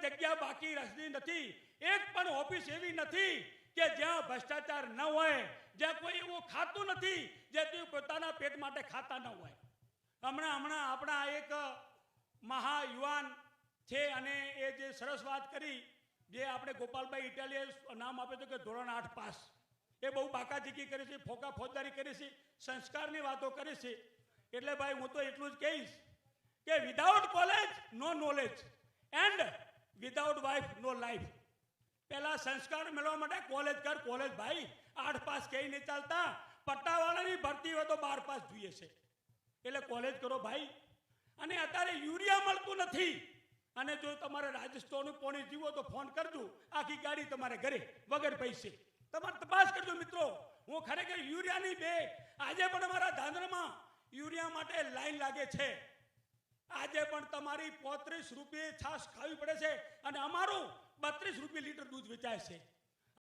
જગ્યા બાકી રહેતી નથી. એક પણ ઓફિસ એવી નથી કે જ્યાં ભ્રષ્ટાચાર ન હોય, જ્યાં કોઈ એવું ખાતું નથી જે તે પોતાના પેટ માટે ખાતા ન હોય. હમણાં આપણા એક મહાયુવાન છે અને એ જે સરસ વાત કરી, જે આપણે ગોપાલભાઈ ઇટાલિયે નામ આપ્યું હતું કે ધોરણ 8 પાસ. એ બહુ બાકાચીકી કરી છે, ફોકા ફોજદારી કરી છે, સંસ્કારની વાતો કરી છે. એટલે ભાઈ હું તો એટલું જ કહીશ કે without college no knowledge and without wife no life. પહેલા સંસ્કાર મેળવવા માટે કોલેજ કર. કોલેજ ભાઈ 8 પાસ કઈ નહીં ચાલતા. પટ્ટાવાળાની ભરતી હોય તો 12 પાસ જોઈએ છે. એટલે કોલેજ કરો ભાઈ. અને અત્યારે યુરિયા મળતું નથી. અને જો તમારે રાજસ્થાનનું પોણી જીવો તો ફોન કરજો, આખી ગાડી તમારે ઘરે વગર પૈસે. તમારે તપાસ કરજો મિત્રો. હું ખરેખર યુરિયાની બે આજે પણ અમારા ધાંધ્રમાં યુરિયા માટે લાઈન લાગે છે. આજે પણ તમારી 35 રૂપિયે છાશ ખાવી પડે છે અને અમારું 32 રૂપિયા લીટર દૂધ વેચાય છે.